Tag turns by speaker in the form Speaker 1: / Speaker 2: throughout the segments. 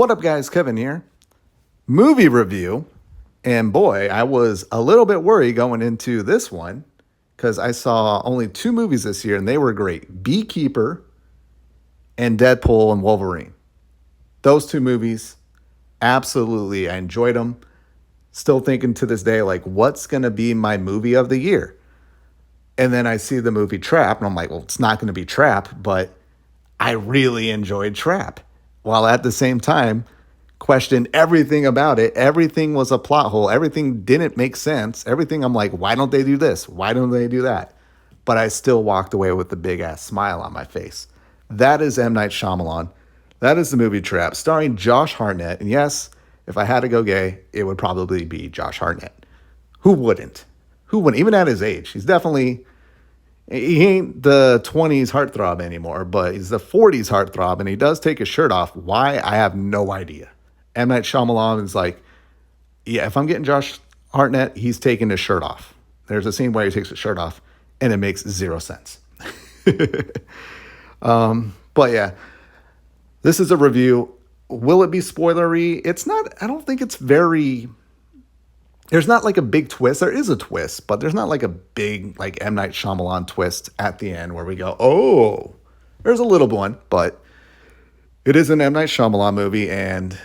Speaker 1: What up, guys? Kevin here. Movie review. And boy, I was a little bit worried going into this one because I saw only two movies this year and they were great: Beekeeper and Deadpool and Wolverine. Those two movies, absolutely, I enjoyed them. Still thinking to this day, like, what's going to be my movie of the year? And then I see the movie Trap, and I'm like, well, it's not going to be Trap, but I really enjoyed Trap. While at the same time, questioned everything about it. Everything was a plot hole. Everything didn't make sense. Everything, I'm like, why don't they do this? Why don't they do that? But I still walked away with a big ass smile on my face. That is M. Night Shyamalan. That is the movie Trap, starring Josh Hartnett. And yes, if I had to go gay, it would probably be Josh Hartnett. Who wouldn't? Who wouldn't? Even at his age, he ain't the 20s heartthrob anymore, but he's the 40s heartthrob, and he does take his shirt off. Why? I have no idea. M. Night Shyamalan is like, yeah, if I'm getting Josh Hartnett, he's taking his shirt off. There's a scene where he takes his shirt off, and it makes zero sense. But yeah, this is a review. Will it be spoilery? It's not. I don't think it's very. There's not like a big twist. There is a twist, but there's not like a big like M. Night Shyamalan twist at the end where we go, oh, there's a little one, but it is an M. Night Shyamalan movie, and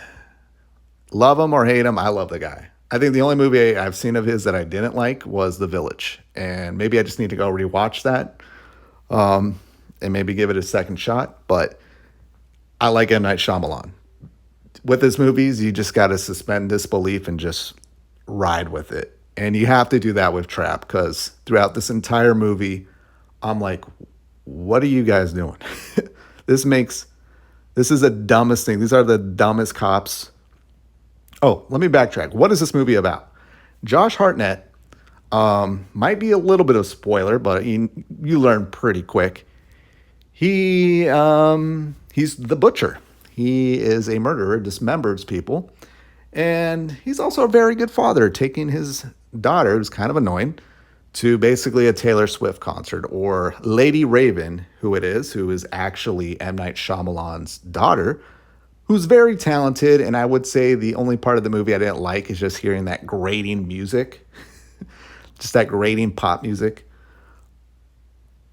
Speaker 1: love him or hate him, I love the guy. I think the only movie I've seen of his that I didn't like was The Village, and maybe I just need to go rewatch that, and maybe give it a second shot. But I like M. Night Shyamalan. With his movies, you just got to suspend disbelief and just ride with it. And you have to do that with Trap because throughout this entire movie, I'm like, what are you guys doing? this is the dumbest thing. These are the dumbest cops. Oh, let me backtrack. What is this movie about? Josh Hartnett, might be a little bit of spoiler, but you learn pretty quick. He's the butcher. He is a murderer, dismembers people. And he's also a very good father, taking his daughter, who's kind of annoying, to basically a Taylor Swift concert, or Lady Raven, who is actually M. Night Shyamalan's daughter, who's very talented. And I would say the only part of the movie I didn't like is just hearing that grating music, just that grating pop music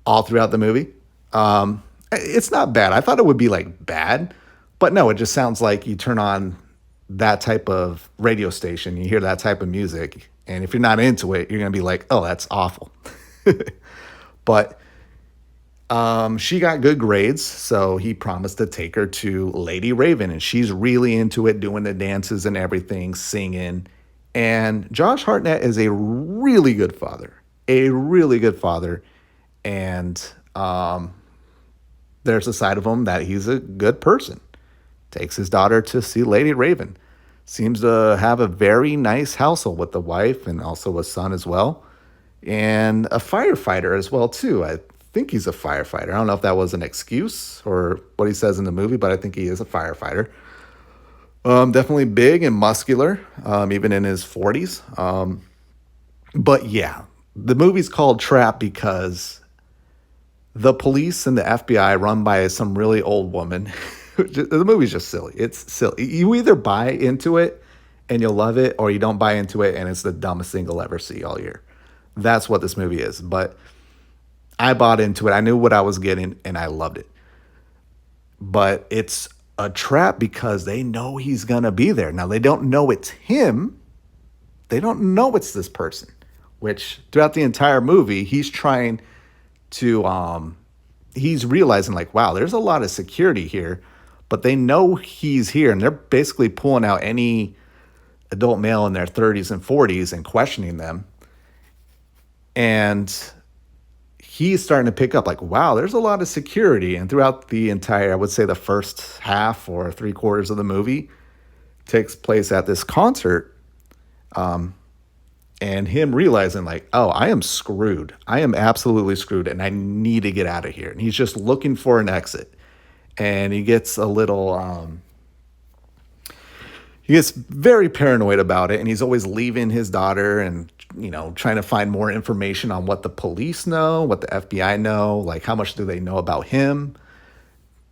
Speaker 1: all throughout the movie. It's not bad. I thought it would be like bad, but no, it just sounds like you turn on that type of radio station, you hear that type of music, and if you're not into it, you're going to be like, oh, that's awful. But she got good grades, so he promised to take her to Lady Raven, and she's really into it, doing the dances and everything, singing. And Josh Hartnett is a really good father, and there's a side of him that he's a good person. Takes his daughter to see Lady Raven. Seems to have a very nice household with the wife and also a son as well. And a firefighter as well, too. I think he's a firefighter. I don't know if that was an excuse or what he says in the movie, but I think he is a firefighter. Definitely big and muscular, even in his 40s. But yeah, the movie's called Trap because the police and the FBI run by some really old woman. The movie's just silly. It's silly. You either buy into it and you'll love it, or you don't buy into it and it's the dumbest thing you'll ever see all year. That's what this movie is. But I bought into it. I knew what I was getting and I loved it. But it's a trap because they know he's going to be there. Now, they don't know it's him. They don't know it's this person, which throughout the entire movie, he's trying to, he's realizing like, wow, there's a lot of security here. But they know he's here, and they're basically pulling out any adult male in their 30s and 40s and questioning them. And he's starting to pick up like, wow, there's a lot of security. And throughout the entire, I would say the first half or 3/4 of the movie takes place at this concert. And him realizing like, oh, I am screwed. I am absolutely screwed, and I need to get out of here. And he's just looking for an exit. And he gets a little, he gets very paranoid about it. And he's always leaving his daughter and, trying to find more information on what the police know, what the FBI know, like how much do they know about him.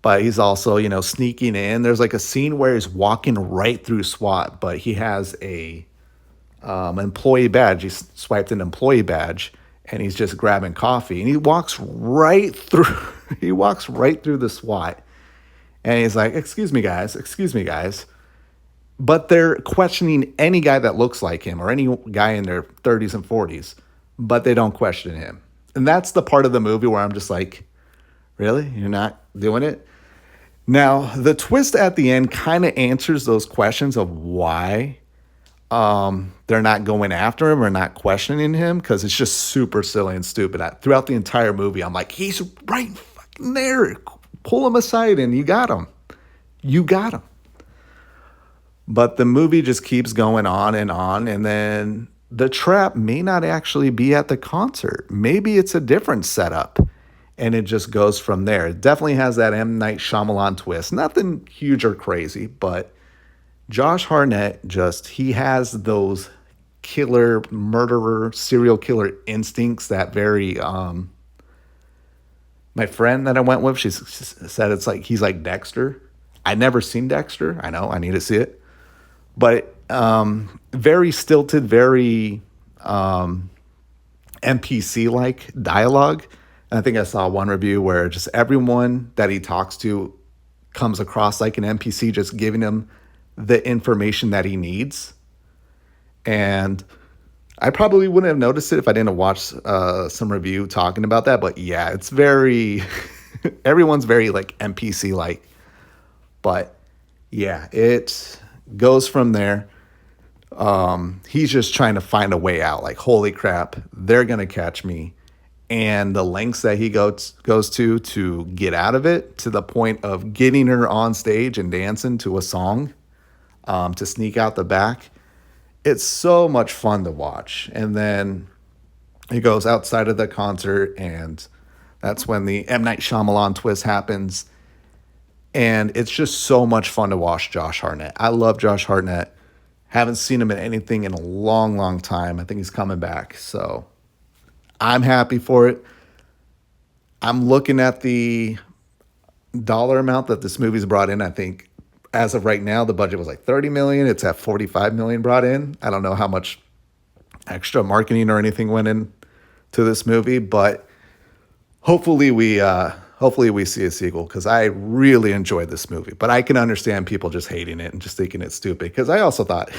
Speaker 1: but he's also, sneaking in. There's like a scene where he's walking right through SWAT, but he has a employee badge. He swiped an employee badge, and he's just grabbing coffee, and he walks right through. He walks right through the SWAT, and he's like, "Excuse me, guys. Excuse me, guys." But they're questioning any guy that looks like him or any guy in their 30s and 40s, but they don't question him. And that's the part of the movie where I'm just like, really? You're not doing it? Now, the twist at the end kind of answers those questions of why they're not going after him or not questioning him, because it's just super silly and stupid. Throughout the entire movie, I'm like, he's right fucking there. Pull him aside and you got him. You got him. But the movie just keeps going on, and then the trap may not actually be at the concert. Maybe it's a different setup, and it just goes from there. It definitely has that M. Night Shyamalan twist. Nothing huge or crazy, but Josh Hartnett he has those killer, murderer, serial killer instincts that very, my friend that I went with, she said it's like, he's like Dexter. I never seen Dexter. I know, I need to see it. But very stilted, very NPC like dialogue. And I think I saw one review where just everyone that he talks to comes across like an NPC, just giving him the information that he needs. And I probably wouldn't have noticed it if I didn't watch some review talking about that. But yeah, it's very, everyone's very like NPC like. But yeah, it goes from there. He's just trying to find a way out. Like, holy crap, they're gonna catch me, and the lengths that he goes to get out of it, to the point of getting her on stage and dancing to a song, to sneak out the back. It's so much fun to watch. And then he goes outside of the concert, and that's when the M. Night Shyamalan twist happens. And it's just so much fun to watch Josh Hartnett. I love Josh Hartnett. Haven't seen him in anything in a long, long time. I think he's coming back. So I'm happy for it. I'm looking at the dollar amount that this movie's brought in. I think as of right now, the budget was like 30 million. It's at 45 million brought in. I don't know how much extra marketing or anything went in to this movie, but hopefully we see a sequel, because I really enjoyed this movie. But I can understand people just hating it and just thinking it's stupid, because I also thought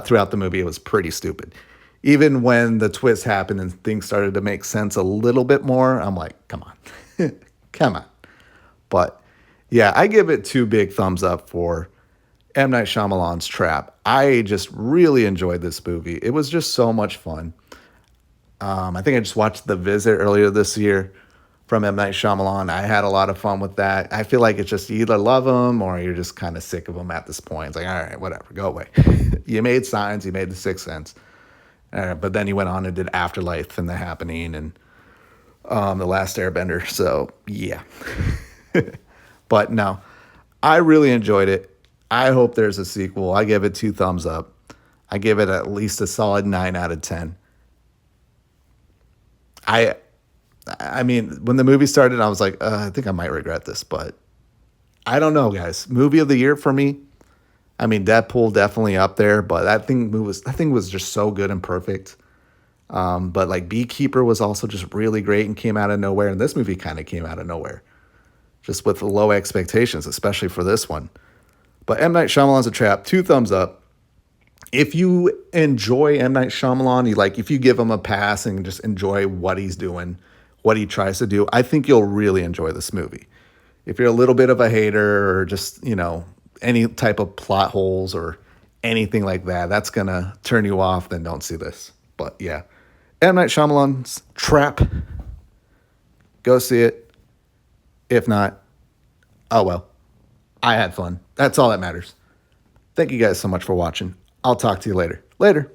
Speaker 1: throughout the movie it was pretty stupid. Even when the twist happened and things started to make sense a little bit more, I'm like, come on. Come on. But yeah, I give it 2 big thumbs up for M. Night Shyamalan's Trap. I just really enjoyed this movie. It was just so much fun. I think I just watched The Visit earlier this year from M. Night Shyamalan. I had a lot of fun with that. I feel like it's just, you either love him or you're just kind of sick of him at this point. It's like, all right, whatever, go away. You made Signs, you made The Sixth Sense. But then he went on and did Afterlife and The Happening and The Last Airbender. So, yeah. But no, I really enjoyed it. I hope there's a sequel. I give it 2 thumbs up. I give it at least a solid 9 out of 10. I mean, when the movie started, I was like, I think I might regret this, but I don't know, guys. Movie of the year for me. I mean, Deadpool definitely up there, but that thing was just so good and perfect. But like Beekeeper was also just really great and came out of nowhere, and this movie kind of came out of nowhere, just with low expectations, especially for this one. But M. Night Shyamalan's a Trap. 2 thumbs up. If you enjoy M. Night Shyamalan, if you give him a pass and just enjoy what he's doing, what he tries to do, I think you'll really enjoy this movie. If you're a little bit of a hater or just, any type of plot holes or anything like that, that's going to turn you off, then don't see this. But yeah, M. Night Shyamalan's Trap. Go see it. If not, oh well. I had fun. That's all that matters. Thank you guys so much for watching. I'll talk to you later. Later.